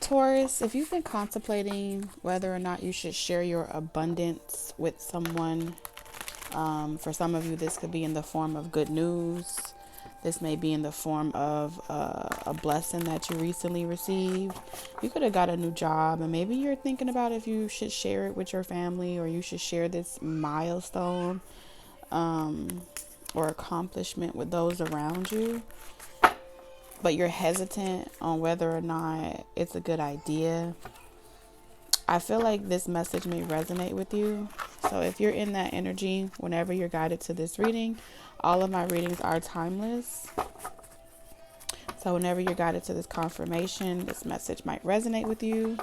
Taurus, if you've been contemplating whether or not you should share your abundance with someone, for some of you, this could be in the form of good news. This may be in the form of a blessing that you recently received. You could have got a new job, and maybe you're thinking about if you should share it with your family, or you should share this milestone or accomplishment with those around you. But you're hesitant on whether or not it's a good idea. I feel like this message may resonate with you. So if you're in that energy, whenever you're guided to this reading, all of my readings are timeless. So whenever you're guided to this confirmation, this message might resonate with you.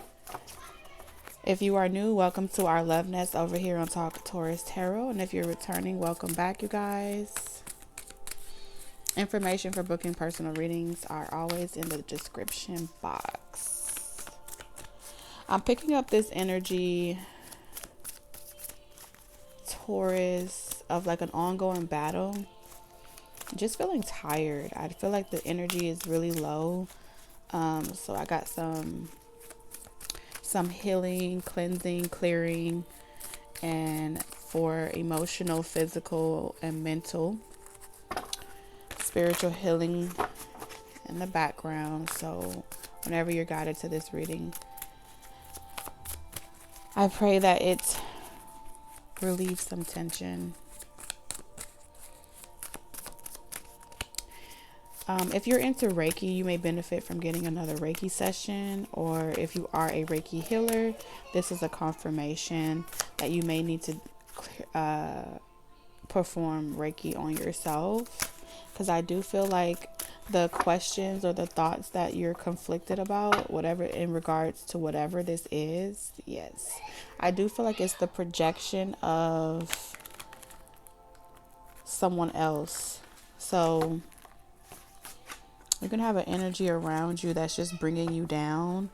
If you are new, welcome to our love nest over here on Talk Taurus Tarot. And if you're returning, welcome back, you guys. Information for booking personal readings are always in the description box. I'm picking up this energy, Taurus, of like an ongoing battle. Just feeling tired. I feel like the energy is really low. So I got some healing, cleansing, clearing, and for emotional, physical, and mental. Spiritual healing in the background. So whenever you're guided to this reading, I pray that it relieves some tension. If you're into Reiki, you may benefit from getting another Reiki session, or if you are a Reiki healer, this is a confirmation that you may need to perform Reiki on yourself. Because I do feel like the questions or the thoughts that you're conflicted about, whatever, in regards to whatever this is, yes, I do feel like it's the projection of someone else. So you can have an energy around you that's just bringing you down.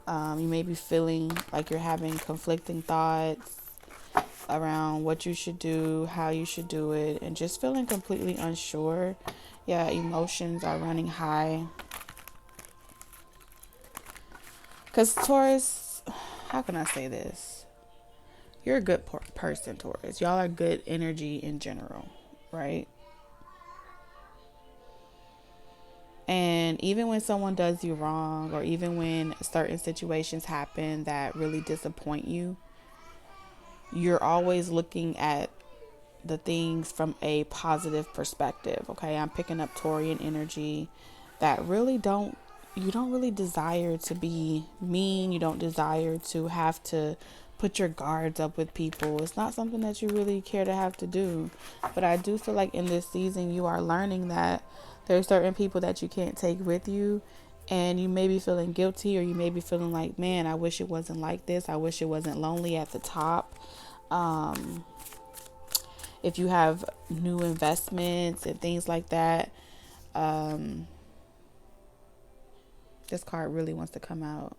You may be feeling like you're having conflicting thoughts around what you should do, how you should do it, and just feeling completely unsure. Yeah, emotions are running high. Because Taurus, how can I say this? You're a good person, Taurus. Y'all are good energy in general, right? And even when someone does you wrong, or even when certain situations happen that really disappoint you, you're always looking at the things from a positive perspective. Okay, I'm picking up Taurian energy that really you don't really desire to be mean. You don't desire to have to put your guards up with people. It's not something that you really care to have to do. But I do feel like in this season you are learning that there are certain people that you can't take with you, and you may be feeling guilty, or you may be feeling like, man, I wish it wasn't like this. I wish it wasn't lonely at the top. If you have new investments and things like that, this card really wants to come out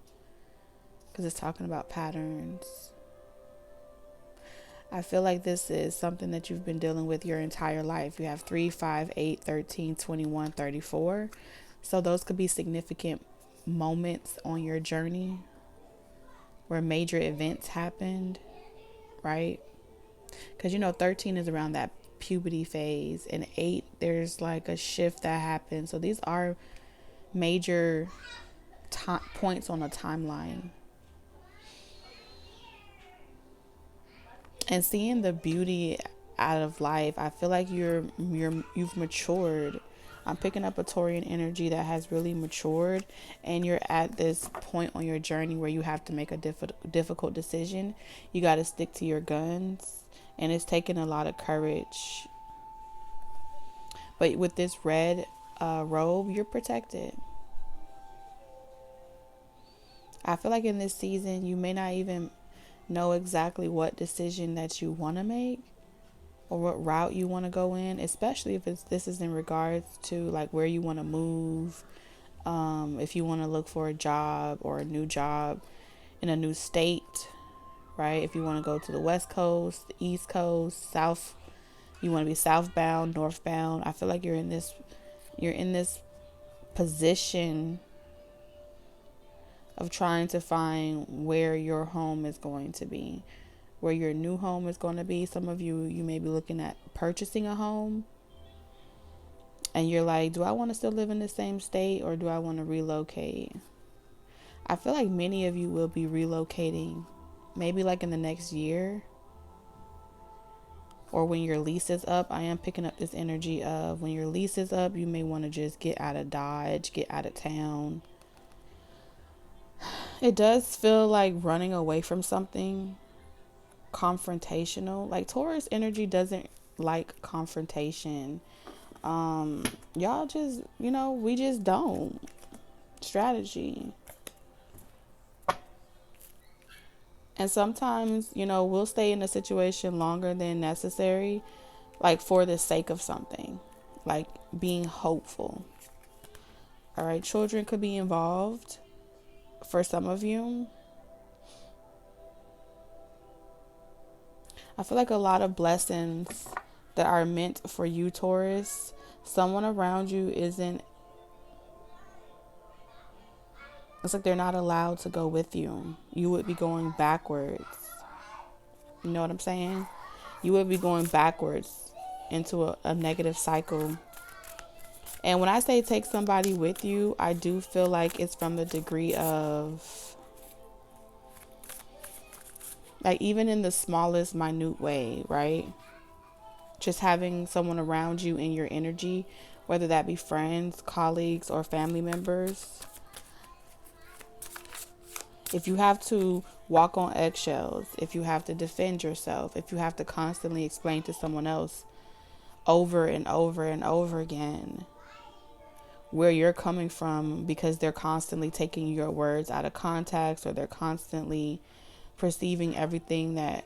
because it's talking about patterns. I feel like this is something that you've been dealing with your entire life. You have 3, 5, 8, 13, 21, 34. So those could be significant moments on your journey where major events happened, right? Because 13 is around that puberty phase, and 8, there's like a shift that happens. So these are major points on a timeline. And seeing the beauty out of life, I feel like you've matured. I'm picking up a Taurian energy that has really matured, and you're at this point on your journey where you have to make a difficult decision. You got to stick to your guns, and it's taking a lot of courage. But with this red robe, you're protected. I feel like in this season, you may not even know exactly what decision that you want to make or what route you want to go in, especially if this is in regards to like where you want to move. If you want to look for a job or a new job in a new state, right? If you want to go to the West Coast, the East Coast, South, you want to be southbound, northbound. I feel like you're in this position of trying to find where your home is going to be, where your new home is going to be. Some of you may be looking at purchasing a home, and you're like, do I want to still live in the same state, or do I want to relocate? I feel like many of you will be relocating, maybe like in the next year, or when your lease is up. I am picking up this energy of when your lease is up, you may want to just get out of Dodge, get out of town. It does feel like running away from something confrontational. Like Taurus energy doesn't like confrontation. Y'all just, we just don't. Strategy. And sometimes, we'll stay in a situation longer than necessary, like for the sake of something, like being hopeful. All right, children could be involved for some of you. I feel like a lot of blessings that are meant for you, Taurus, someone around you isn't, it's like they're not allowed to go with you. You would be going backwards. You know what I'm saying? You would be going backwards into a negative cycle. And when I say take somebody with you, I do feel like it's from the degree of, like, even in the smallest minute way, right? Just having someone around you in your energy, whether that be friends, colleagues, or family members. If you have to walk on eggshells, if you have to defend yourself, if you have to constantly explain to someone else over and over and over again where you're coming from, because they're constantly taking your words out of context, or they're constantly perceiving everything that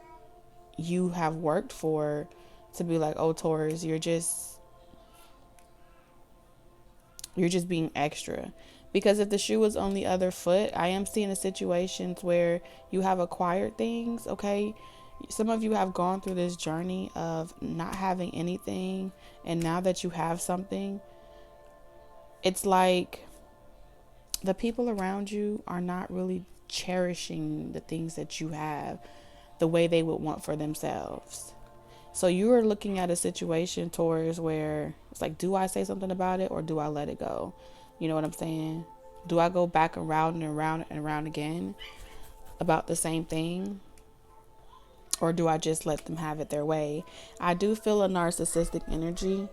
you have worked for to be like, oh, Taurus, you're just being extra. Because if the shoe was on the other foot, I am seeing situations where you have acquired things, okay? Some of you have gone through this journey of not having anything, and now that you have something, it's like the people around you are not really cherishing the things that you have the way they would want for themselves. So you are looking at a situation, Taurus, where it's like, do I say something about it, or do I let it go? You know what I'm saying? Do I go back around and around and around again about the same thing? Or do I just let them have it their way? I do feel a narcissistic energy,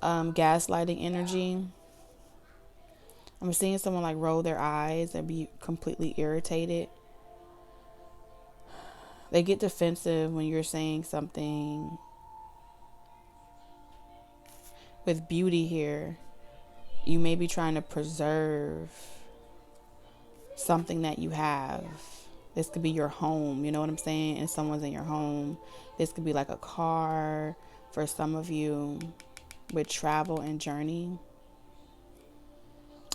gaslighting energy. I'm seeing someone like roll their eyes and be completely irritated. They get defensive when you're saying something. With beauty here, you may be trying to preserve something that you have. This could be your home, you know what I'm saying? And someone's in your home. This could be like a car for some of you with travel and journey.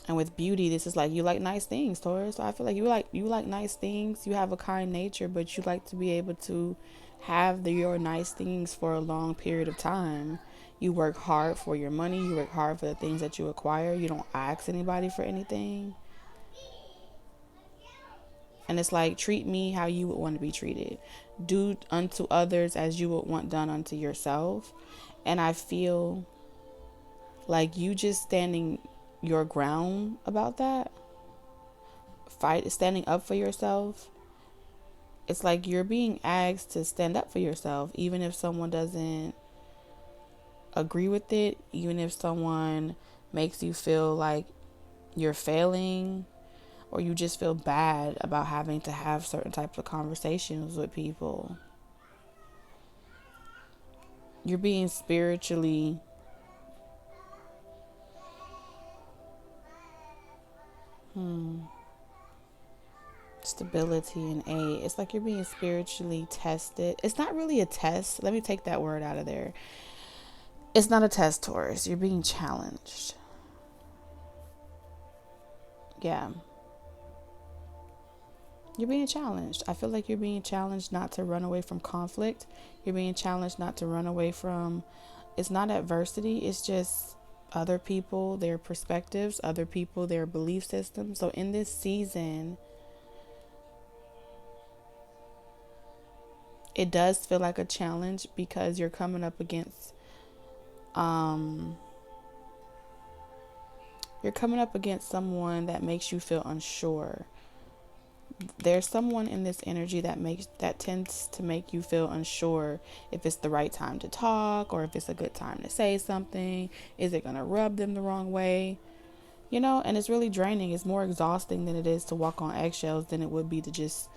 And with beauty, this is like, you like nice things, Taurus. So I feel like you like nice things. You have a kind nature, but you like to be able to have your nice things for a long period of time. You work hard for your money. You work hard for the things that you acquire. You don't ask anybody for anything. And it's like, treat me how you would want to be treated. Do unto others as you would want done unto yourself. And I feel like you just standing your ground about that, standing up for yourself. It's like you're being asked to stand up for yourself, even if someone doesn't agree with it, even if someone makes you feel like you're failing, or you just feel bad about having to have certain types of conversations with people. You're being spiritually stability and aid. It's like you're being spiritually tested. It's not really a test. Let me take that word out of there. It's not a test, Taurus. You're being challenged. Yeah. You're being challenged. I feel like you're being challenged not to run away from conflict. You're being challenged not to run away from, it's not adversity. It's just other people, their perspectives, other people, their belief systems. So in this season, it does feel like a challenge because you're coming up against someone that makes you feel unsure. There's someone in this energy that tends to make you feel unsure if it's the right time to talk, or if it's a good time to say something. Is it going to rub them the wrong way? And it's really draining. It's more exhausting than it is to walk on eggshells than it would be to just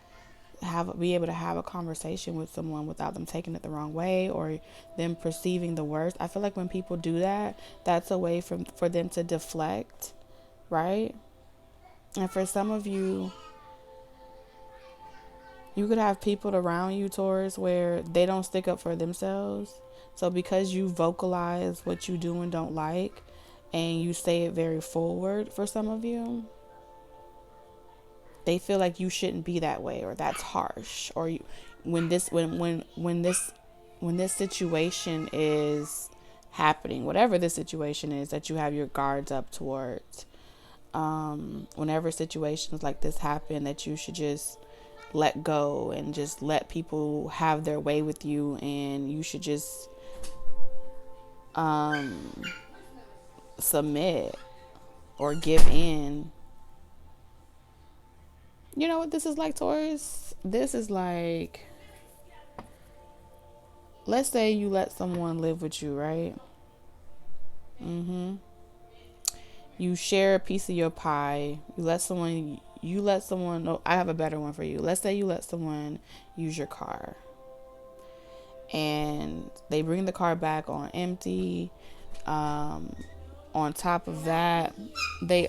be able to have a conversation with someone without them taking it the wrong way or them perceiving the worst. I feel like when people do that, that's a way for them to deflect, right? And for some of you, you could have people around you, Taurus, where they don't stick up for themselves. So because you vocalize what you do and don't like, and you say it very forward, for some of you, they feel like you shouldn't be that way, or that's harsh, or when this situation is happening, whatever this situation is that you have your guards up towards, whenever situations like this happen, that you should just let go and just let people have their way with you, and you should just submit or give in. You know what this is like, Taurus? This is like, let's say you let someone live with you, right? You share a piece of your pie. You let someone, no, I have a better one for you. Let's say you let someone use your car, and they bring the car back on empty. On top of that, they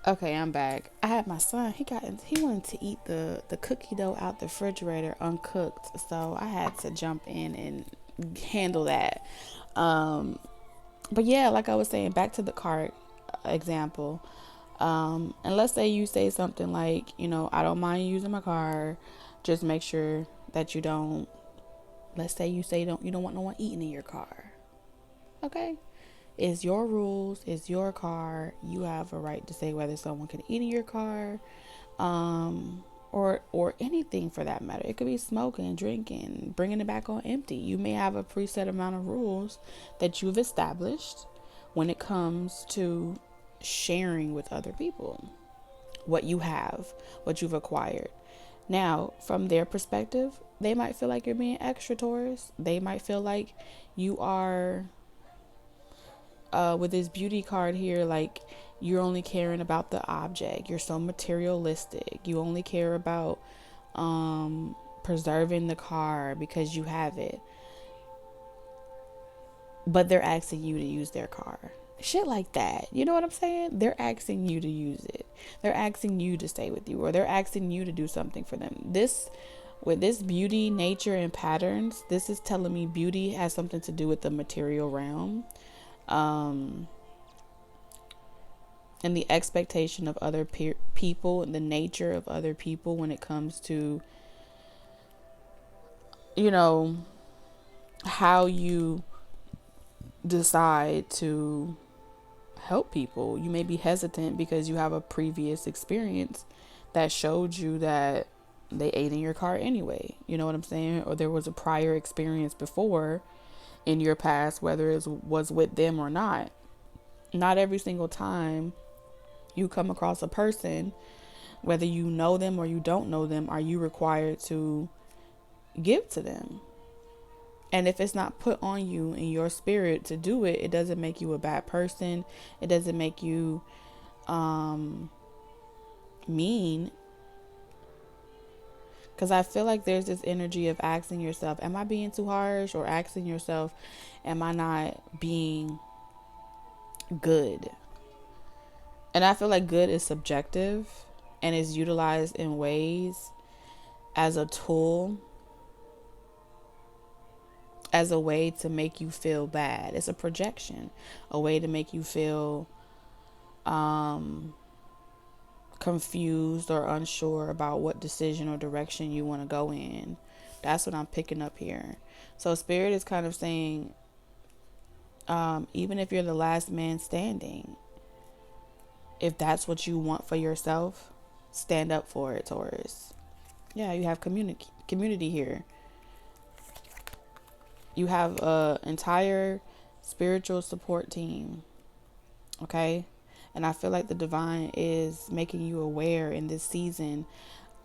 okay, I'm back. I had my son, he wanted to eat the cookie dough out the refrigerator uncooked, so I had to jump in and handle that. But yeah, like I was saying, back to the car example. And let's say you say something like, I don't mind you using my car, just make sure that you don't, let's say you say you don't want no one eating in your car. Okay? It's your rules, it's your car. You have a right to say whether someone can eat in your car, or anything for that matter. It could be smoking, drinking, bringing it back on empty. You may have a preset amount of rules that you've established when it comes to sharing with other people what you have, what you've acquired. Now, from their perspective, they might feel like you're being extra, Taurus. They might feel like you are, with this beauty card here, like you're only caring about the object. You're so materialistic. You only care about preserving the car because you have it. But they're asking you to use their car. Shit like that. You know what I'm saying? They're asking you to use it. They're asking you to stay with you, or they're asking you to do something for them. With this beauty, nature, and patterns, this is telling me beauty has something to do with the material realm. And the expectation of other people, and the nature of other people when it comes to, how you decide to help people. You may be hesitant because you have a previous experience that showed you that they ate in your car anyway. You know what I'm saying? Or there was a prior experience before in your past, whether it was with them or not. Not every single time you come across a person, whether you know them or you don't know them, are you required to give to them. And if it's not put on you in your spirit to do it, it doesn't make you a bad person. It doesn't make you mean. Because I feel like there's this energy of asking yourself, am I being too harsh? Or asking yourself, am I not being good? And I feel like good is subjective and is utilized in ways as a tool, as a way to make you feel bad. It's a projection, a way to make you feel confused or unsure about what decision or direction you want to go in. That's what I'm picking up here. So Spirit is kind of saying, even if you're the last man standing, if that's what you want for yourself, stand up for it, Taurus. Yeah, you have community here. You have a entire spiritual support team, okay? And I feel like the divine is making you aware in this season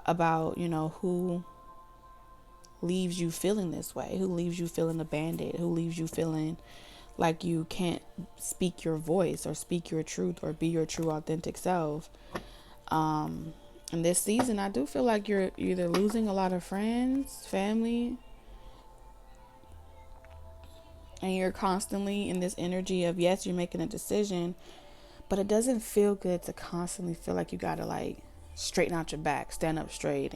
about, who leaves you feeling this way, who leaves you feeling abandoned, who leaves you feeling like you can't speak your voice or speak your truth or be your true authentic self. In this season, I do feel like you're either losing a lot of friends, family, and you're constantly in this energy of, yes, you're making a decision, but it doesn't feel good to constantly feel like you gotta like straighten out your back, stand up straight,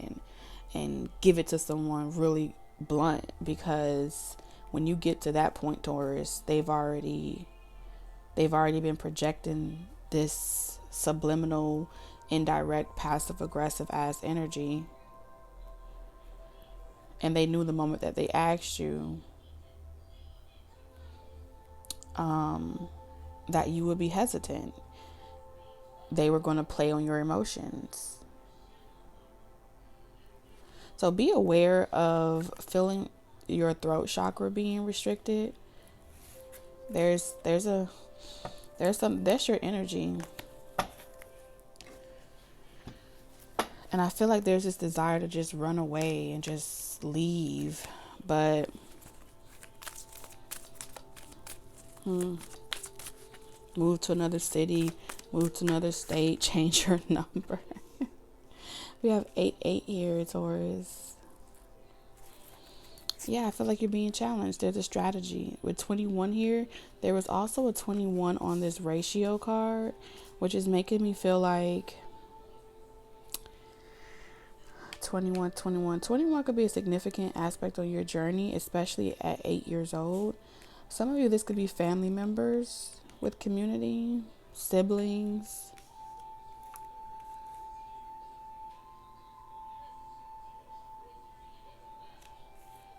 and give it to someone really blunt, because when you get to that point, Taurus, they've already been projecting this subliminal, indirect, passive aggressive ass energy, and they knew the moment that they asked you that you would be hesitant. They were going to play on your emotions. So be aware of feeling your throat chakra being restricted. That's your energy. And I feel like there's this desire to just run away and just leave. But move to another city, move to another state, change your number. We have 8-8 here, Taurus. Yeah, I feel like you're being challenged. There's a strategy. With 21 here, there was also a 21 on this ratio card, which is making me feel like 21 could be a significant aspect of your journey, especially at 8 years old. Some of you, this could be family members with community, siblings.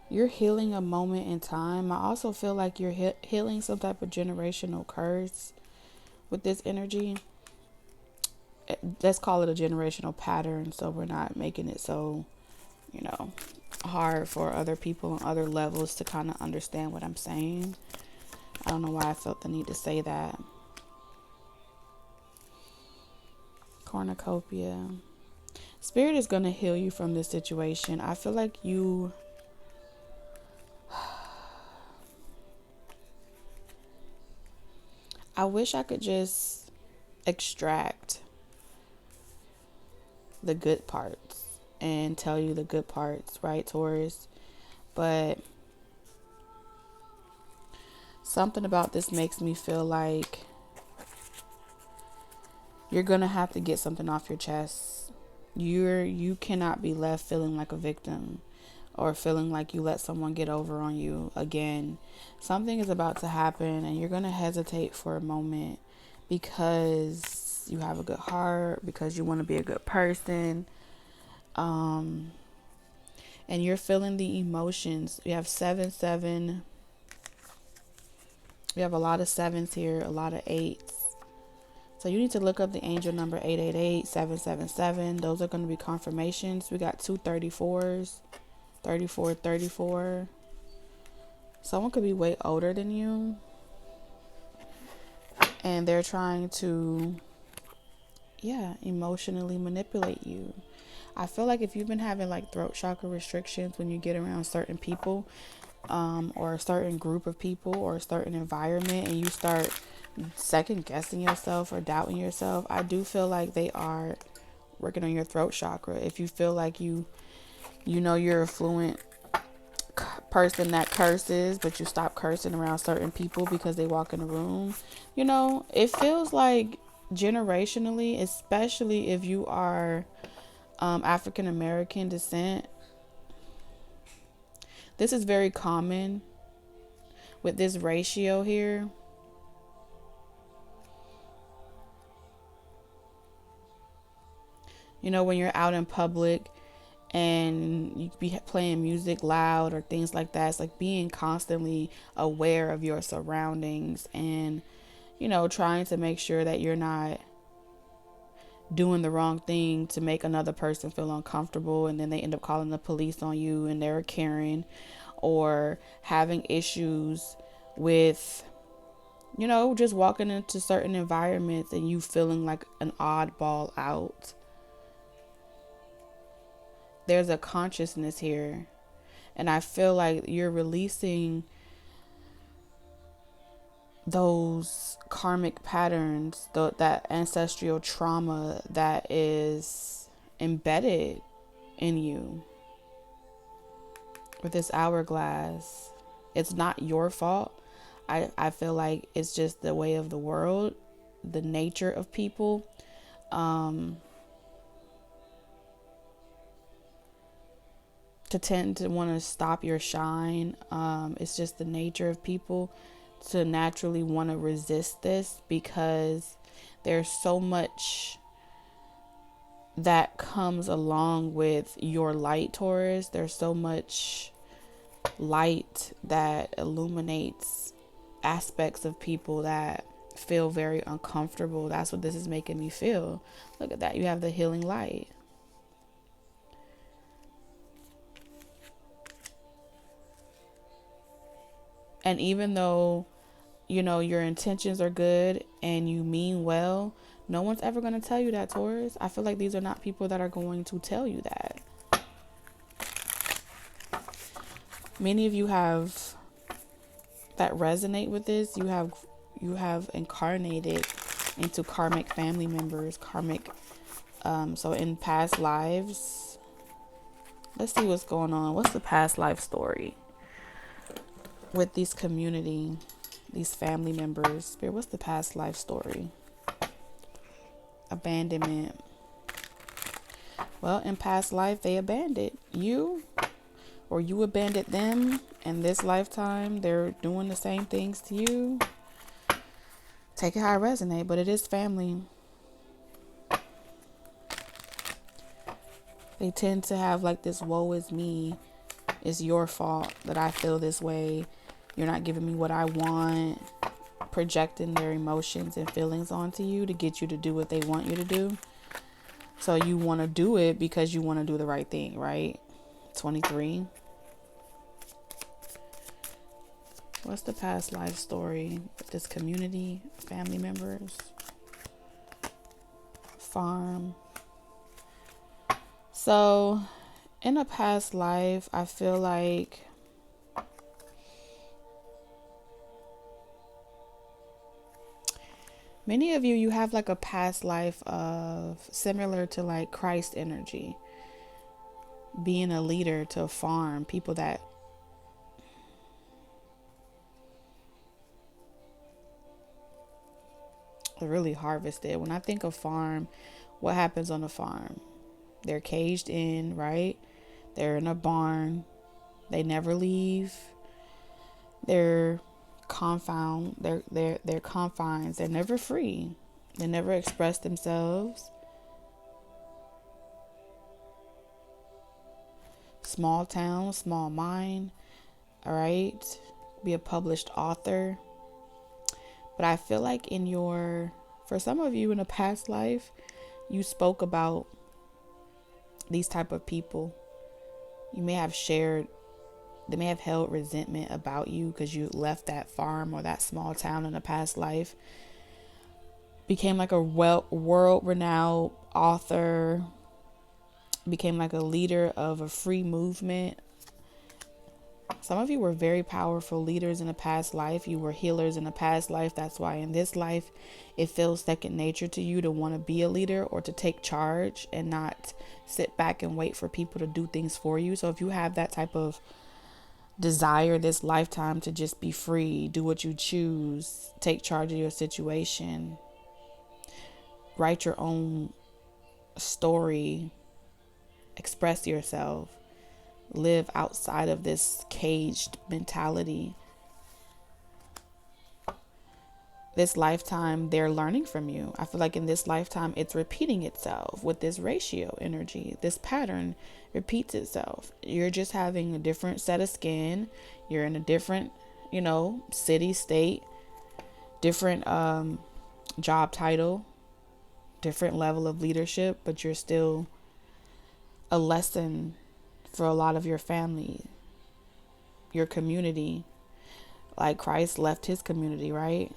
You're healing a moment in time. I also feel like you're healing some type of generational curse with this energy. Let's call it a generational pattern, so we're not making it so, hard for other people on other levels to kind of understand what I'm saying. I don't know why I felt the need to say that. Cornucopia. Spirit is going to heal you from this situation. I feel like you... I wish I could just extract the good parts and tell you the good parts, right, Taurus? But something about this makes me feel like you're gonna have to get something off your chest. You cannot be left feeling like a victim or feeling like you let someone get over on you again. Something is about to happen and you're gonna hesitate for a moment because you have a good heart, because you want to be a good person, and you're feeling the emotions. We have 7-7. We have a lot of 7s here, a lot of 8s. So you need to look up the angel number 888, 777. Those are going to be confirmations. We got 2 34s, 34. Someone could be way older than you, and they're trying to, emotionally manipulate you. I feel like if you've been having like throat chakra restrictions when you get around certain people, or a certain group of people or a certain environment, and you start second guessing yourself or doubting yourself, I do feel like they are working on your throat chakra. If you feel like you're a fluent person that curses, but you stop cursing around certain people because they walk in the room, it feels like generationally, especially if you are African American descent, this is very common with this ratio here. When you're out in public and you be playing music loud or things like that, it's like being constantly aware of your surroundings and, trying to make sure that you're not doing the wrong thing to make another person feel uncomfortable, and then they end up calling the police on you and they're Karen, or having issues with, you know, just walking into certain environments and you feeling like an oddball out. There's a consciousness here. And I feel like you're releasing those karmic patterns, that ancestral trauma that is embedded in you with this hourglass. It's not your fault. I feel like it's just the way of the world, the nature of people. To tend to want to stop your shine. It's just the nature of people to naturally want to resist this, because there's so much that comes along with your light, Taurus. There's so much light that illuminates aspects of people that feel very uncomfortable. That's what this is making me feel. Look at that. You have the healing light. And even though, you know, your intentions are good and you mean well, no one's ever going to tell you that, Taurus. I feel like these are not people that are going to tell you that. Many of you have that resonate with this. You have incarnated into karmic family members, karmic. So in past lives, let's see what's going on. What's the past life story with these community, these family members? Spirit, what's the past life story? Abandonment. Well, in past life, they abandoned you, or you abandoned them. In this lifetime, they're doing the same things to you. Take it how it resonates, but it is family. They tend to have like this woe is me. It's your fault that I feel this way. You're not giving me what I want. Projecting their emotions and feelings onto you to get you to do what they want you to do. So you want to do it because you want to do the right thing, right? 23. What's the past life story with this community, family members, farm? So in a past life, I feel like many of you have like a past life of similar to like Christ energy, being a leader to a farm, people that really harvested. When I think of farm, what happens on a farm? They're caged in, right? They're in a barn. They never leave. They're confines. They're never free. They never express themselves. Small town, small mind. All right. Be a published author. But I feel like for some of you in a past life, you spoke about these type of people. They may have held resentment about you because you left that farm or that small town in a past life. Became like a world-renowned author. Became like a leader of a free movement. Some of you were very powerful leaders in a past life. You were healers in a past life. That's why in this life, it feels second nature to you to want to be a leader or to take charge and not sit back and wait for people to do things for you. So if you have that type of desire this lifetime to just be free, do what you choose, take charge of your situation, write your own story, express yourself, live outside of this caged mentality. This lifetime, they're learning from you. I feel like in this lifetime, it's repeating itself with this ratio energy. This pattern repeats itself. You're just having a different set of skin. You're in a different, city, state, different job title, different level of leadership, but you're still a lesson for a lot of your family. your community. Like Christ left his community, right?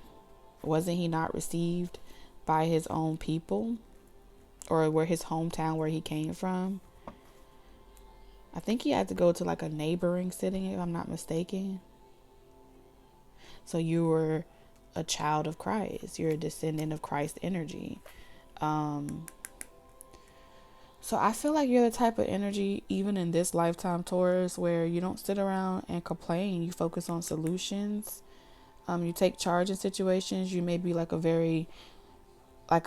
Wasn't he not received by his own people, or where his hometown, where he came from? I think he had to go to like a neighboring city, if I'm not mistaken. So you were a child of Christ. You're a descendant of Christ energy. So I feel like you're the type of energy, even in this lifetime, Taurus, where you don't sit around and complain. You focus on solutions. You take charge in situations. You may be like a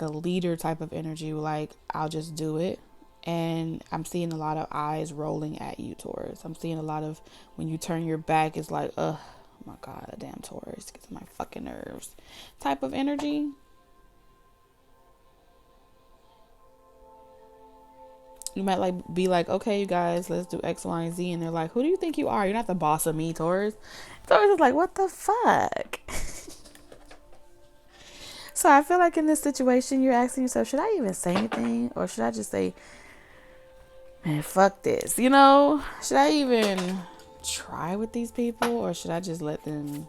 leader type of energy. Like, I'll just do it. And I'm seeing a lot of eyes rolling at you, Taurus. I'm seeing a lot of, when you turn your back, it's like, ugh, oh my God, damn Taurus, gets on my fucking nerves type of energy. You might be like, okay, you guys, let's do X, Y, and Z. And they're like, who do you think you are? You're not the boss of me, Taurus. Taurus is like, what the fuck? So I feel like in this situation, you're asking yourself, should I even say anything? Or should I just say, man, fuck this? You know, should I even try with these people? Or should I just let them?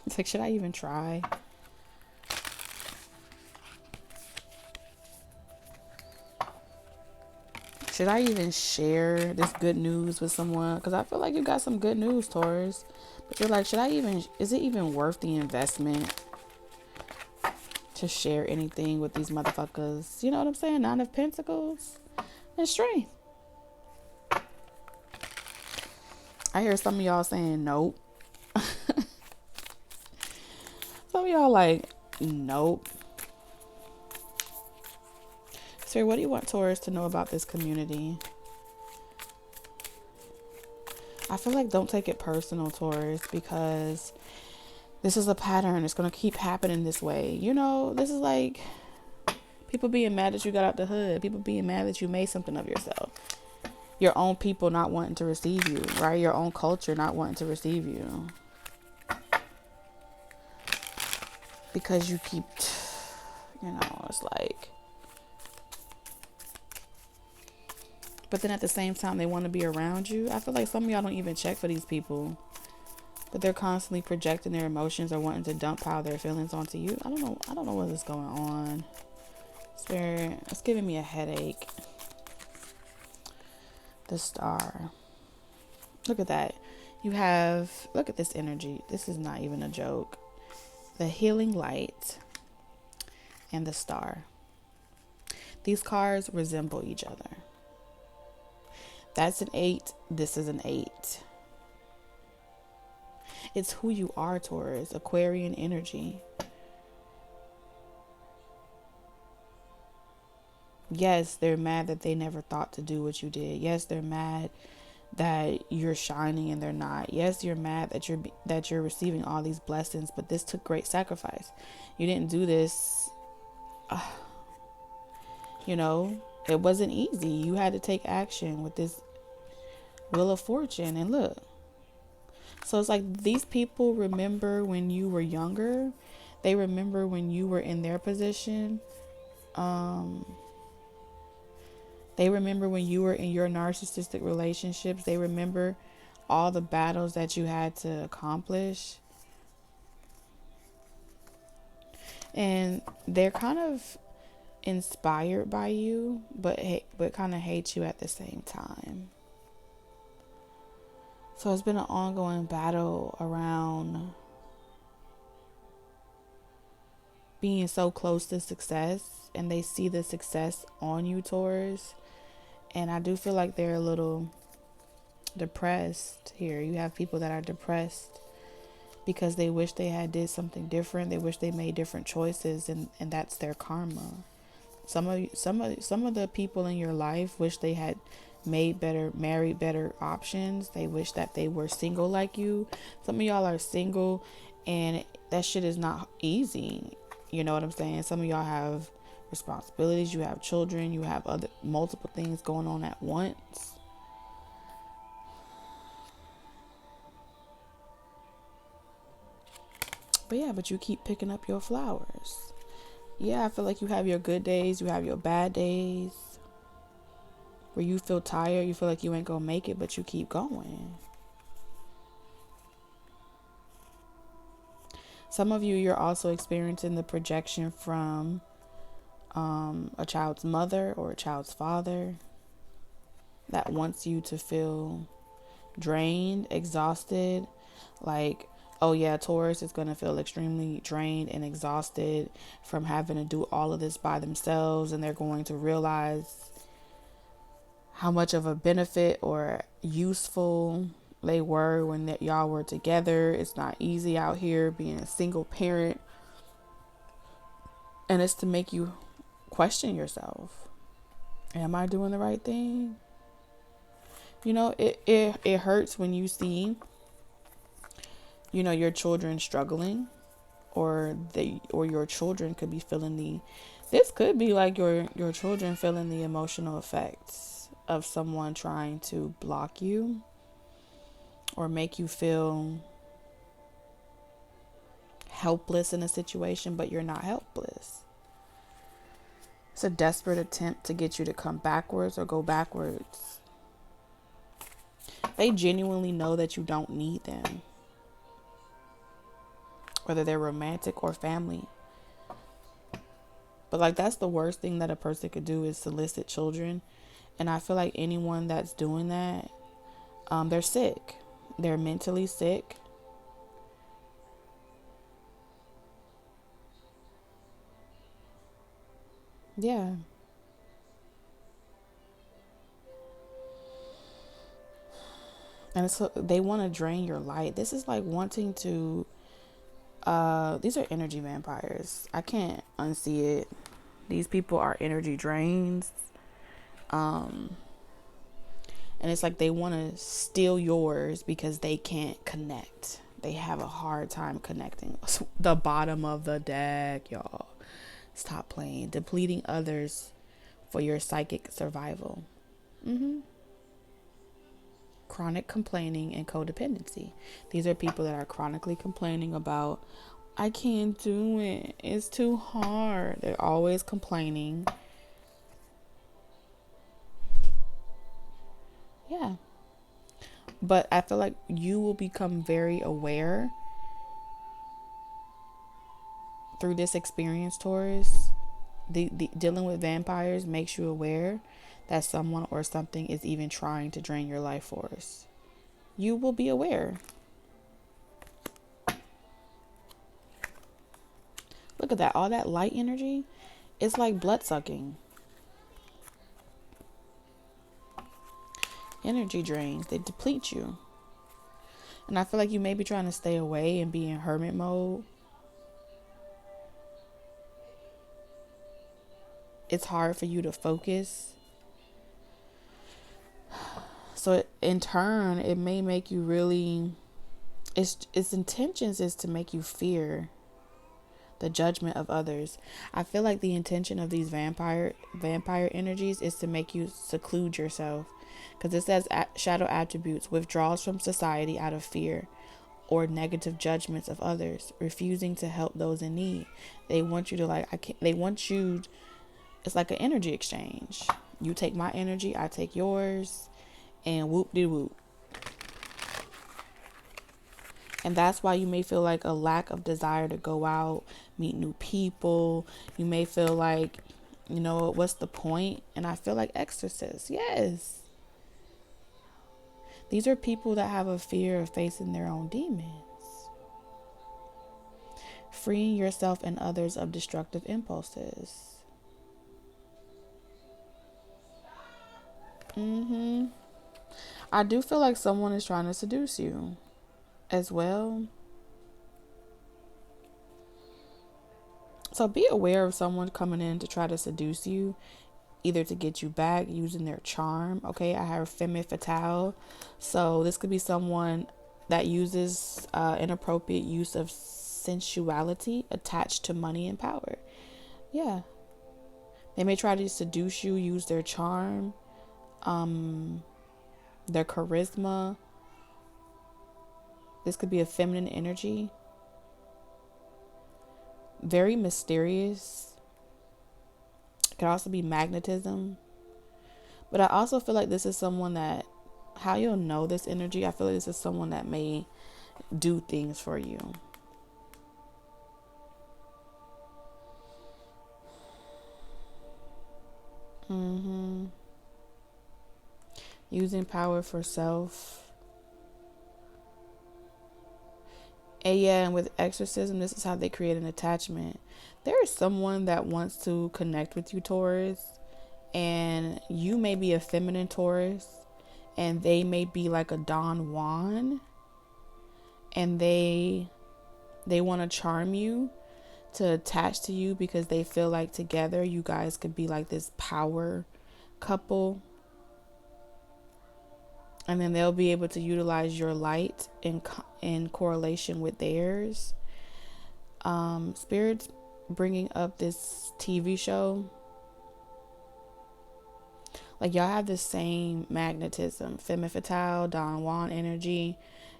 It's like, should I even try? Should I even share this good news with someone? Because I feel like you got some good news, Taurus. But you're like, is it even worth the investment to share anything with these motherfuckers? You know what I'm saying? 9 of Pentacles and Strength. I hear some of y'all saying nope. Some of y'all like, nope. So what do you want Taurus to know about this community? I feel like don't take it personal, Taurus, because this is a pattern. It's going to keep happening this way. You know, this is like people being mad that you got out the hood. People being mad that you made something of yourself. Your own people not wanting to receive you, right? Your own culture not wanting to receive you. Because you keep, you know, it's like. But then at the same time, they want to be around you. I feel like some of y'all don't even check for these people. But they're constantly projecting their emotions or wanting to dump how their feelings onto you. I don't know what is going on. It's giving me a headache. The Star. Look at that. Look at this energy. This is not even a joke. The Healing Light and the Star. These cards resemble each other. That's an 8. This is an 8. It's who you are, Taurus. Aquarian energy. Yes, they're mad that they never thought to do what you did. Yes, they're mad that you're shining and they're not. Yes, you're mad that you're receiving all these blessings, but this took great sacrifice. You didn't do this. You know, it wasn't easy. You had to take action with this Wheel of Fortune, and look. So it's like these people remember when you were younger. They remember when you were in their position. They remember when you were in your narcissistic relationships. They remember all the battles that you had to accomplish. And they're kind of inspired by you, but kind of hate you at the same time. So it's been an ongoing battle around being so close to success, and they see the success on you, Taurus. And I do feel like they're a little depressed here. You have people that are depressed because they wish they had did something different. They wish they made different choices, and that's their karma. Some of the people in your life wish they had married better options. They wish that they were single like you. Some of y'all are single, and that shit is not easy. You know what I'm saying? Some of y'all have responsibilities. You have children. You have multiple things going on at once. But you keep picking up your flowers. Yeah, I feel like you have your good days. You have your bad days where you feel tired. You feel like you ain't gonna make it, but you keep going. Some of you, you're also experiencing the projection from a child's mother or a child's father that wants you to feel drained, exhausted. Like, oh yeah, Taurus is going to feel extremely drained and exhausted from having to do all of this by themselves, and they're going to realize how much of a benefit or useful they were when y'all were together. It's not easy out here being a single parent, and it's to make you question yourself. Am I doing the right thing? You know, it hurts when you see, you know, your children struggling, or your children could be feeling this could be like your children feeling the emotional effects of someone trying to block you or make you feel helpless in a situation, but you're not helpless. It's a desperate attempt to get you to come backwards or go backwards. They genuinely know that you don't need them, whether they're romantic or family. But like, that's the worst thing that a person could do, is solicit children. And I feel like anyone that's doing that, they're sick. They're mentally sick. Yeah. And so they want to drain your light. This is like wanting to, these are energy vampires. I can't unsee it. These people are energy drains. And it's like they want to steal yours because they can't connect. They have a hard time connecting. The bottom of the deck, y'all. Stop playing. Depleting others for your psychic survival. Chronic complaining and codependency. These are people that are chronically complaining about, I can't do it. It's too hard. They're always complaining. Yeah. But I feel like you will become very aware through this experience, Taurus. The dealing with vampires makes you aware that someone or something is even trying to drain your life force. You will be aware. Look at that. All that light energy. It's like blood sucking. Energy drains. They deplete you. And I feel like you may be trying to stay away and be in hermit mode. It's hard for you to focus. So in turn, it may make you really, its intentions is to make you fear the judgment of others. I feel like the intention of these vampire energies is to make you seclude yourself, because it says shadow attributes: withdrawals from society out of fear or negative judgments of others, refusing to help those in need. They want you to it's like an energy exchange. You take my energy, I take yours, and whoop de whoop. And that's why you may feel like a lack of desire to go out, meet new people. You may feel like, you know, what's the point? And I feel like exorcists. Yes. These are people that have a fear of facing their own demons. Freeing yourself and others of destructive impulses. I do feel like someone is trying to seduce you as well. So be aware of someone coming in to try to seduce you, either to get you back using their charm. Okay, I have femme fatale. So this could be someone that uses inappropriate use of sensuality attached to money and power. Yeah. They may try to seduce you, use their charm, their charisma. This could be a feminine energy. Very mysterious. It could also be magnetism. But I also feel like this is someone that, how you'll know this energy, I feel like this is someone that may do things for you. Using power for self. And yeah, and with exorcism, this is how they create an attachment. There is someone that wants to connect with you, Taurus, and you may be a feminine Taurus, and they may be like a Don Juan, and they want to charm you to attach to you because they feel like together you guys could be like this power couple. And then they'll be able to utilize your light in correlation with theirs. Spirit's bringing up this TV show. Like, y'all have the same magnetism. Femme Fatale, Don Juan energy.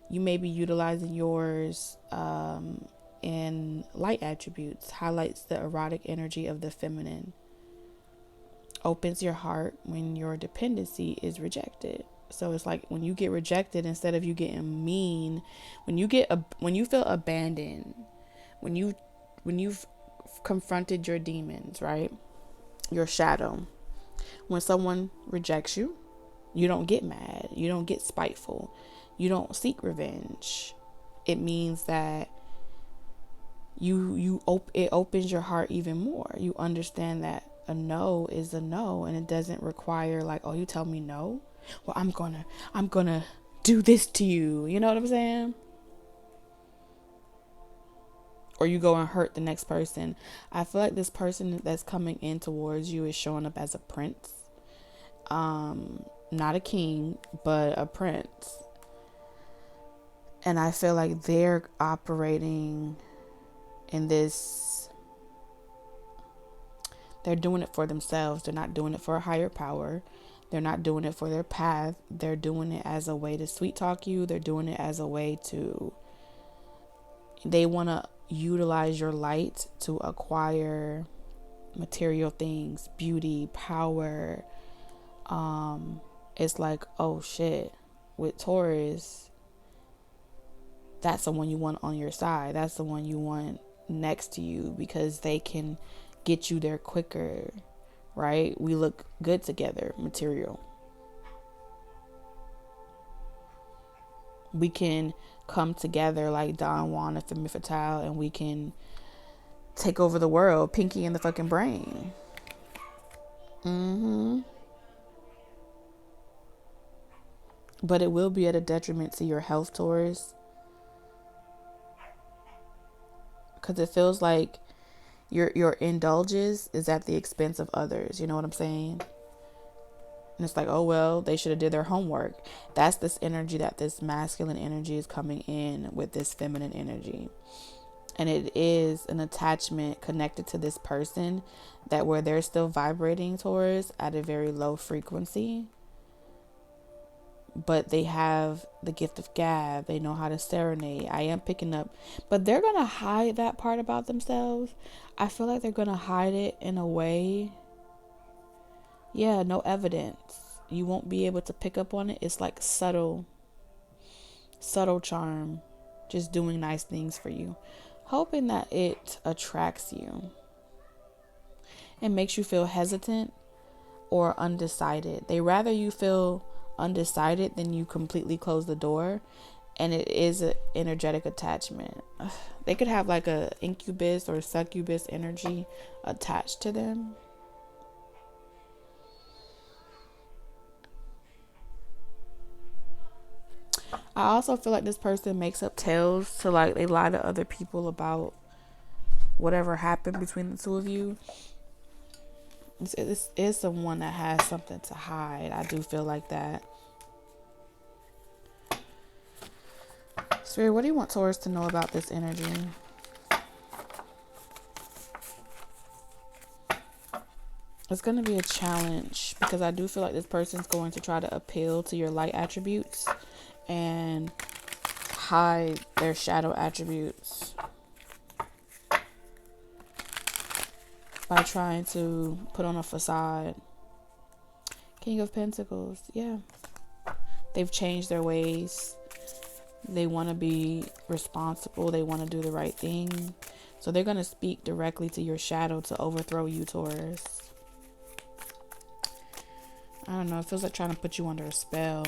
You may be utilizing yours in light attributes. Highlights the erotic energy of the feminine. Opens your heart when your dependency is rejected. So it's like when you get rejected, instead of you getting mean, when you feel abandoned, when you've confronted your demons, right? Your shadow. When someone rejects you, you don't get mad. You don't get spiteful. You don't seek revenge. It means that it opens your heart even more. You understand that a no is a no, and it doesn't require like, oh, you tell me no? Well, I'm gonna do this to you. You know what I'm saying? Or you go and hurt the next person. I feel like this person that's coming in towards you is showing up as a prince. Not a king, but a prince. And I feel like they're operating in this. They're doing it for themselves. They're not doing it for a higher power. They're not doing it for their path. They're doing it as a way to sweet talk you. They're doing it as a way to, they want to utilize your light to acquire material things, beauty, power. It's like, oh shit, with Taurus, that's the one you want on your side. That's the one you want next to you because they can get you there quicker. Right? We look good together, material. We can come together like Don Juan and Femme Fatale, and we can take over the world, Pinky in the fucking brain. But it will be at a detriment to your health, Taurus. Because it feels like your indulges is at the expense of others. You know what I'm saying? And it's like, oh, well, they should have did their homework. That's this energy, that this masculine energy is coming in with this feminine energy. And it is an attachment connected to this person that where they're still vibrating towards at a very low frequency. But they have the gift of gab. They know how to serenade. I am picking up. But they're going to hide that part about themselves. I feel like they're going to hide it in a way. Yeah, no evidence. You won't be able to pick up on it. It's like subtle charm. Just doing nice things for you. Hoping that it attracts you. And makes you feel hesitant or undecided. They rather you feel undecided than you completely close the door. And it is an energetic attachment. They could have like a incubus or succubus energy attached to them. I also feel like this person makes up tales to like, they lie to other people about whatever happened between the two of you. This is someone that has something to hide. I do feel like that. Spirit, what do you want Taurus to know about this energy? It's going to be a challenge because I do feel like this person's going to try to appeal to your light attributes and hide their shadow attributes by trying to put on a facade. King of Pentacles. Yeah. They've changed their ways. They want to be responsible. They want to do the right thing. So they're going to speak directly to your shadow to overthrow you, Taurus. I don't know, it feels like trying to put you under a spell.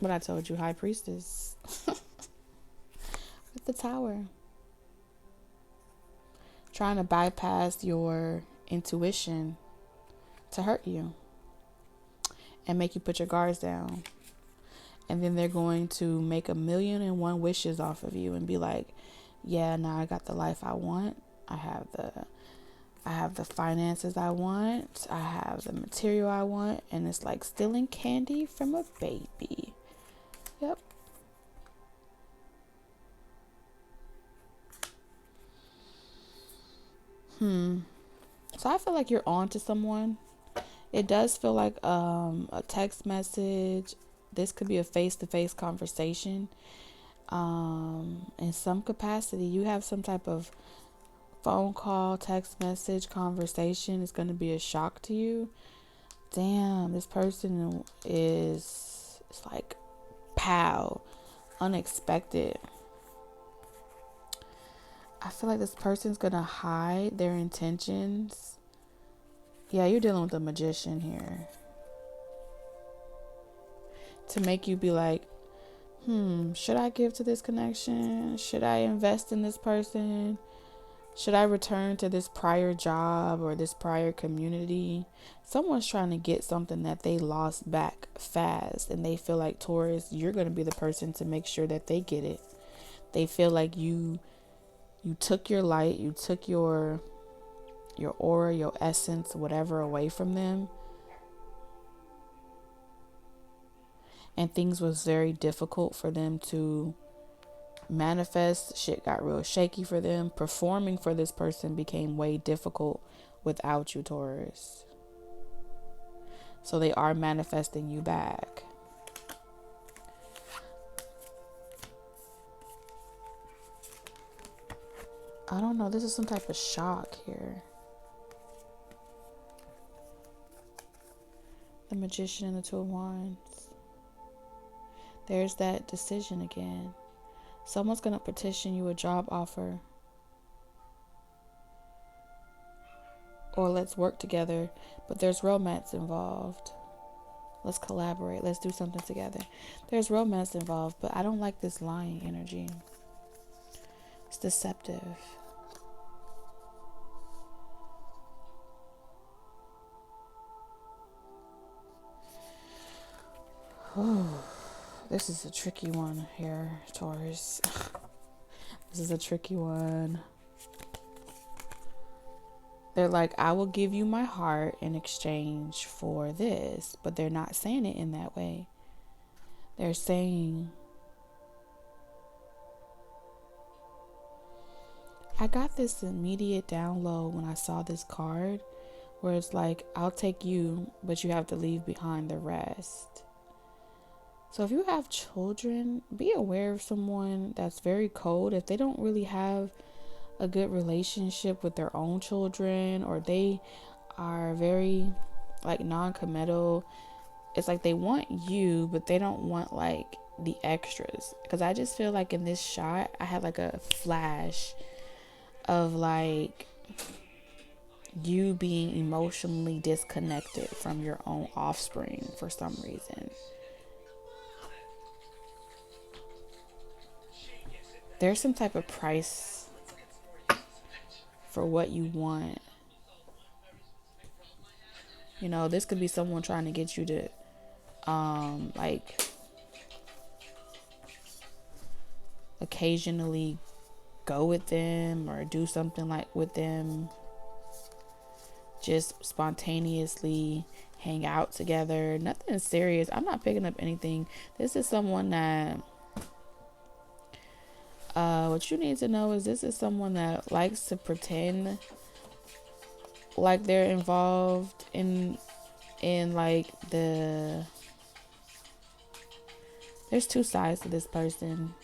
But I told you, High Priestess. With the Tower. Trying to bypass your intuition to hurt you and make you put your guards down. And then they're going to make 1,000,001 wishes off of you and be like, yeah, now I got the life I want. I have the finances I want. I have the material I want. And it's like stealing candy from a baby. Yep. So I feel like you're on to someone. It does feel like a text message. This could be a face-to-face conversation. In some capacity, you have some type of phone call, text message, conversation. It's going to be a shock to you. Damn, this person is, it's like, pow, unexpected. I feel like this person's going to hide their intentions. Yeah, you're dealing with a magician here. To make you be like, should I give to this connection? Should I invest in this person? Should I return to this prior job or this prior community? Someone's trying to get something that they lost back fast. And they feel like, Taurus, you're going to be the person to make sure that they get it. They feel like you took your light, you took your aura, your essence, whatever, away from them. And things was very difficult for them to manifest. Shit got real shaky for them. Performing for this person became way difficult without you, Taurus. So they are manifesting you back. I don't know. This is some type of shock here. The Magician and the Two of Wands. There's that decision again. Someone's going to petition you a job offer. Or let's work together. But there's romance involved. Let's collaborate. Let's do something together. There's romance involved. But I don't like this lying energy. It's deceptive. This is a tricky one here, Taurus. This is a tricky one. They're like, I will give you my heart in exchange for this. But they're not saying it in that way. They're saying, I got this immediate download when I saw this card. Where it's like, I'll take you, but you have to leave behind the rest. So if you have children, be aware of someone that's very cold. If they don't really have a good relationship with their own children, or they are very like non-committal, it's like they want you, but they don't want like the extras. Because I just feel like in this shot, I had like a flash of like you being emotionally disconnected from your own offspring for some reason. There's some type of price for what you want. You know, this could be someone trying to get you to, like, occasionally go with them or do something like with them. Just spontaneously hang out together. Nothing serious. I'm not picking up anything. This is someone that, what you need to know is this is someone that likes to pretend like they're involved in like there's two sides to this person.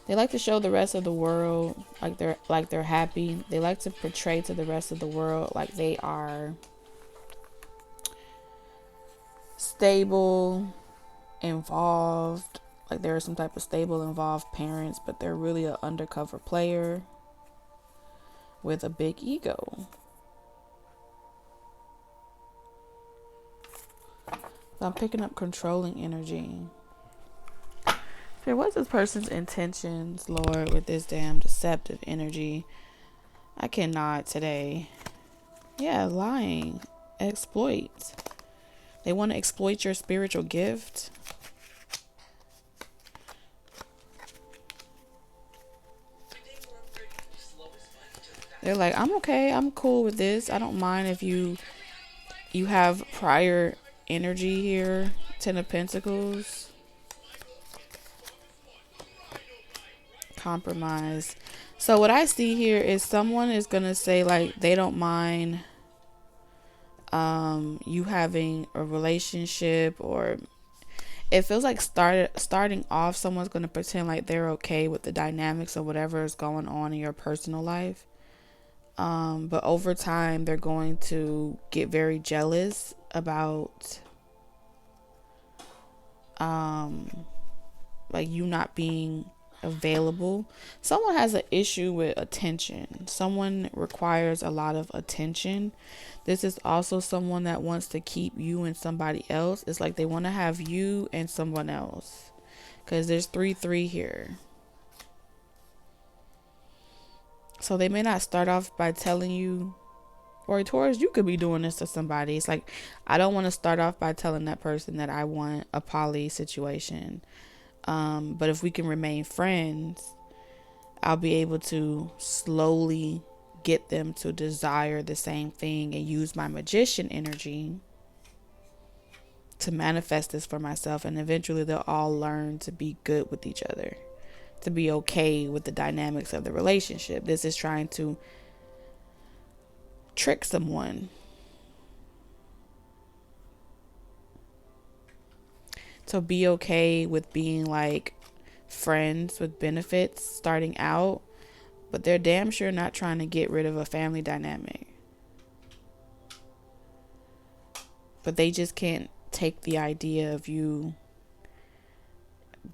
They like to show the rest of the world like they're happy. They like to portray to the rest of the world like they are stable, involved, like they're some type of stable, involved parents, but they're really an undercover player. with a big ego. So I'm picking up controlling energy. So what's this person's intentions, Lord, with this damn deceptive energy? I cannot today. Yeah, lying. Exploit. They want to exploit your spiritual gift. They're like, I'm okay. I'm cool with this. I don't mind if you have prior energy here. Ten of Pentacles. Compromise. So what I see here is someone is going to say like they don't mind you having a relationship, or it feels like starting off someone's going to pretend like they're okay with the dynamics of whatever is going on in your personal life. But over time they're going to get very jealous about like you not being available. Someone has an issue with attention. Someone requires a lot of attention. This is also someone that wants to keep you and somebody else. It's like they want to have you and someone else, because there's 3-3 here. So they may not start off by telling you, or Taurus, you could be doing this to somebody. It's like, I don't want to start off by telling that person that I want a poly situation. But if we can remain friends, I'll be able to slowly get them to desire the same thing and use my magician energy to manifest this for myself. And eventually they'll all learn to be good with each other, to be okay with the dynamics of the relationship. This is trying to trick someone. To be okay with being like friends with benefits starting out, but they're damn sure not trying to get rid of a family dynamic. But they just can't take the idea of you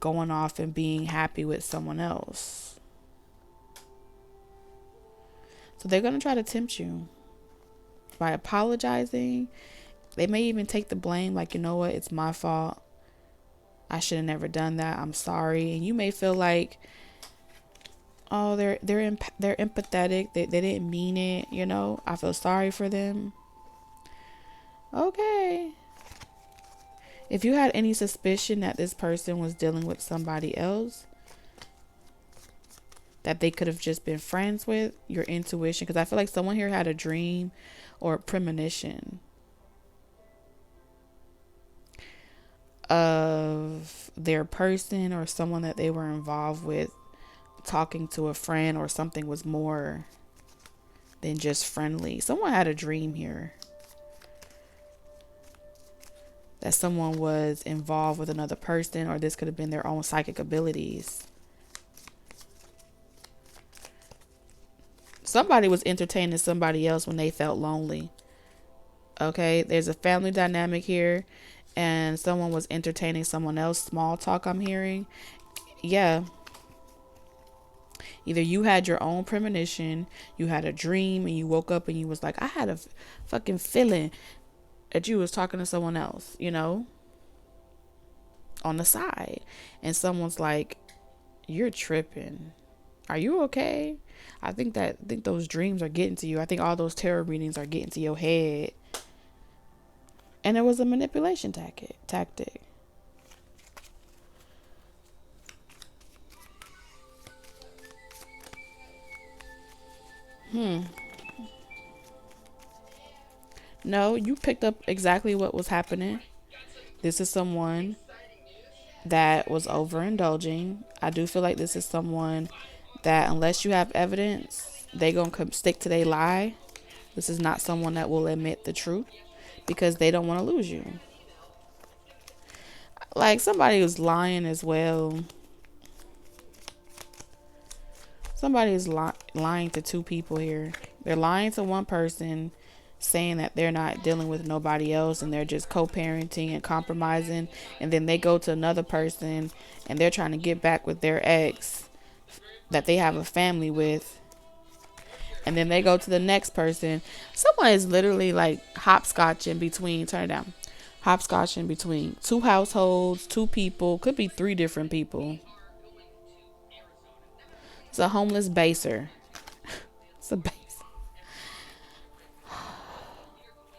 going off and being happy with someone else. So they're going to try to tempt you by apologizing. They may even take the blame, like, you know what, it's my fault. I should have never done that. I'm sorry. And you may feel like, oh, they're empathetic. They didn't mean it. You know, I feel sorry for them. Okay. If you had any suspicion that this person was dealing with somebody else that they could have just been friends with, your intuition, because I feel like someone here had a dream or a premonition of their person or someone that they were involved with talking to a friend, or something was more than just friendly. Someone had a dream here that someone was involved with another person, or this could have been their own psychic abilities. Somebody was entertaining somebody else when they felt lonely. Okay, there's a family dynamic here, and someone was entertaining someone else. Small talk I'm hearing. Yeah. Either you had your own premonition, you had a dream, and you woke up and you was like, I had a fucking feeling that you was talking to someone else, you know, on the side. And someone's like, you're tripping. Are you okay? I think those dreams are getting to you. I think all those tarot readings are getting to your head. And it was a manipulation tactic. No, you picked up exactly what was happening. This is someone that was overindulging. I do feel like this is someone that, unless you have evidence, they gonna stick to their lie. This is not someone that will admit the truth, because they don't want to lose you. Like, somebody was lying as well. Somebody is lying to two people here. They're lying to one person, saying that they're not dealing with nobody else and they're just co-parenting and compromising. And then they go to another person and they're trying to get back with their ex that they have a family with. And then they go to the next person. Someone is literally like hopscotching between, turn it down, hopscotching between 2 households, 2 people, could be 3 different people. It's a homeless baser. It's a base.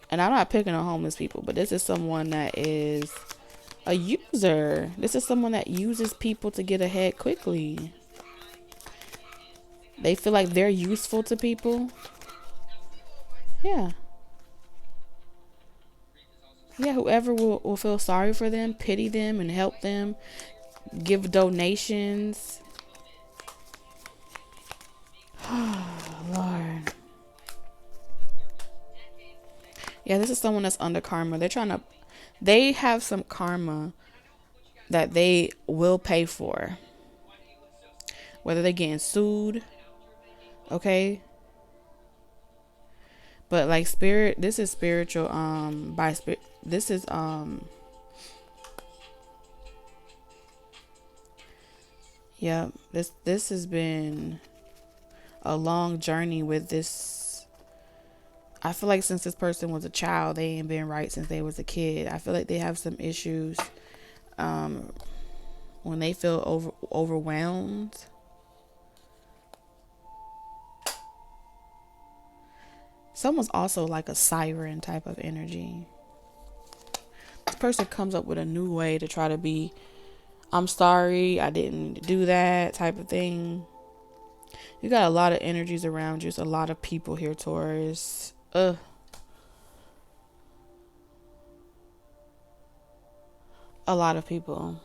And I'm not picking on homeless people, but this is someone that is a user. This is someone that uses people to get ahead quickly. They feel like they're useful to people. Yeah. Yeah, whoever will feel sorry for them, pity them, and help them, give donations. Lord. Yeah, this is someone that's under karma. They have some karma that they will pay for. Whether they're getting sued, okay? But like spirit, this is spiritual, by spirit, this is, yeah, this has been a long journey with this. I feel like since this person was a child, they ain't been right since they was a kid. I feel like they have some issues when they feel overwhelmed. Someone's also like a siren type of energy. This person comes up with a new way to try to be, I'm sorry, I didn't do that type of thing. You got a lot of energies around you. It's a lot of people here, Taurus. A lot of people.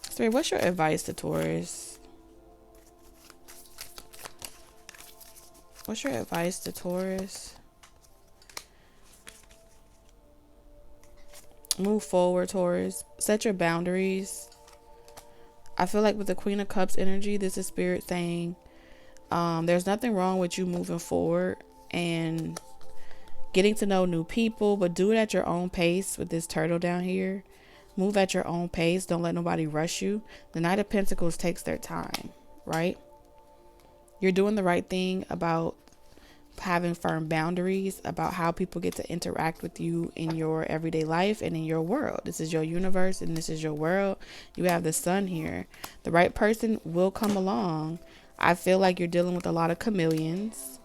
Spirit, what's your advice to Taurus? What's your advice to Taurus? Move forward, Taurus. Set your boundaries. I feel like with the Queen of Cups energy, this is Spirit saying there's nothing wrong with you moving forward and getting to know new people, but do it at your own pace with this turtle down here. Move at your own pace. Don't let nobody rush you. The Knight of Pentacles takes their time, right? You're doing the right thing about having firm boundaries about how people get to interact with you in your everyday life and in your world. This is your universe and this is your world. You have the sun here. The right person will come along. I feel like you're dealing with a lot of chameleons.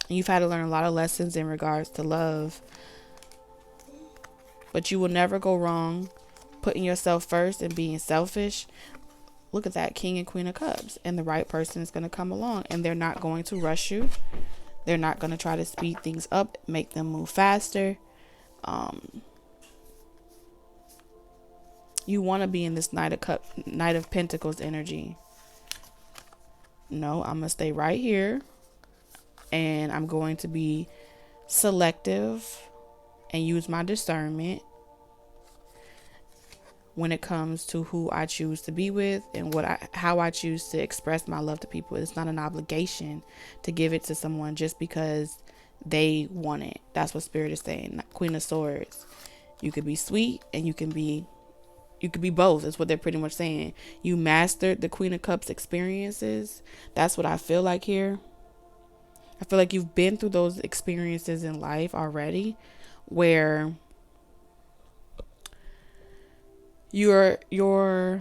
You've had to learn a lot of lessons in regards to love, but you will never go wrong putting yourself first and being selfish. Look at that, King and Queen of Cups. And the right person is going to come along. And they're not going to rush you. They're not going to try to speed things up, make them move faster. You want to be in this Knight of Pentacles energy. No, I'm going to stay right here. And I'm going to be selective and use my discernment when it comes to who I choose to be with and how I choose to express my love to people. It's not an obligation to give it to someone just because they want it. That's what Spirit is saying. Queen of Swords. You could be sweet and you could be both. That's what they're pretty much saying. You mastered the Queen of Cups experiences. That's what I feel like here. I feel like you've been through those experiences in life already where your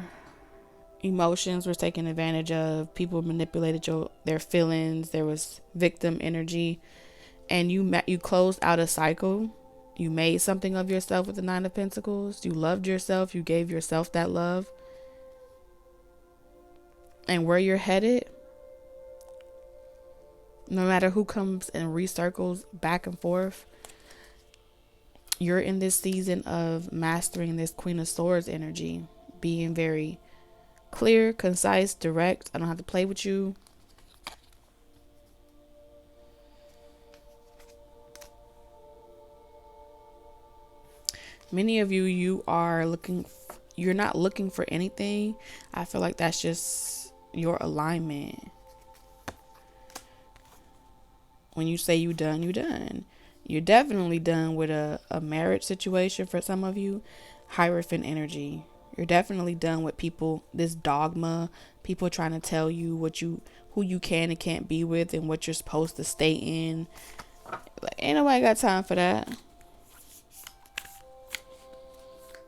emotions were taken advantage of. People manipulated their feelings. There was victim energy, and you closed out a cycle. You made something of yourself with the Nine of Pentacles. You loved yourself. You gave yourself that love. And where you're headed, no matter who comes and recircles back and forth, you're in this season of mastering this Queen of Swords energy, being very clear, concise, direct. I don't have to play with you. Many of you, you're not looking for anything. I feel like that's just your alignment. When you say you done, you done. You're definitely done with a marriage situation for some of you. Hierophant energy. You're definitely done with people, this dogma, people trying to tell you who you can and can't be with and what you're supposed to stay in. Like, ain't nobody got time for that.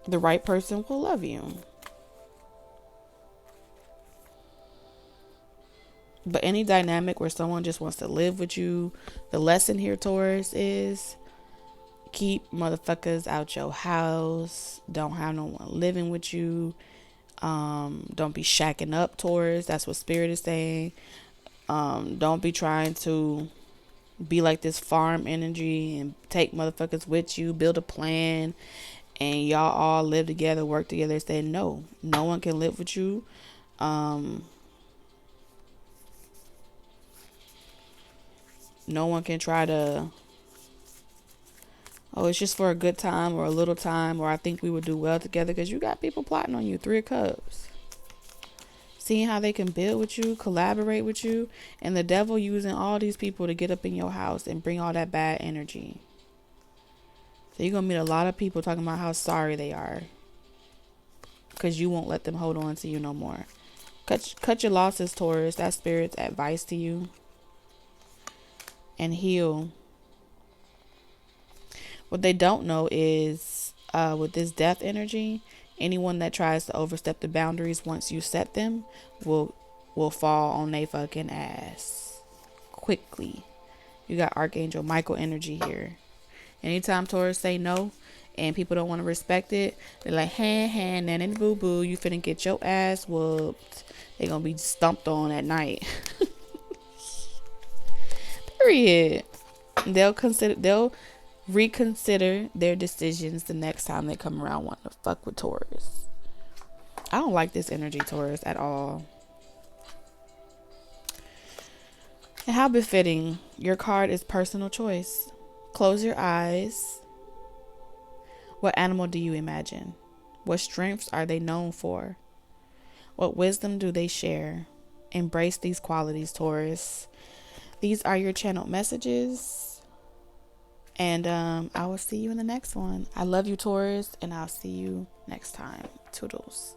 The right person will love you. But any dynamic where someone just wants to live with you, the lesson here, Taurus, is keep motherfuckers out your house. Don't have no one living with you. Don't be shacking up, Taurus. That's what Spirit is saying. Don't be trying to be like this farm energy and take motherfuckers with you, build a plan, and y'all all live together, work together. Say no one can live with you. No one can try to, oh, it's just for a good time or a little time, or I think we would do well together, because you got people plotting on you. 3 of Cups. Seeing how they can build with you, collaborate with you, and the devil using all these people to get up in your house and bring all that bad energy. So you're going to meet a lot of people talking about how sorry they are, because you won't let them hold on to you no more. Cut your losses, Taurus. That's Spirit's advice to you. And heal. What they don't know is with this death energy, anyone that tries to overstep the boundaries once you set them will fall on their fucking ass quickly. You got Archangel Michael energy here. Anytime Taurus say no and people don't want to respect it, they're like, hand, and boo boo, you finna get your ass whooped. They gonna be stumped on at night. Period. They'll reconsider their decisions the next time they come around wanting to fuck with Taurus. I don't like this energy, Taurus, at all. And how befitting. Your card is personal choice. Close your eyes. What animal do you imagine? What strengths are they known for? What wisdom do they share? Embrace these qualities, Taurus. These are your channeled messages. And I will see you in the next one. I love you, Taurus, and I'll see you next time. Toodles.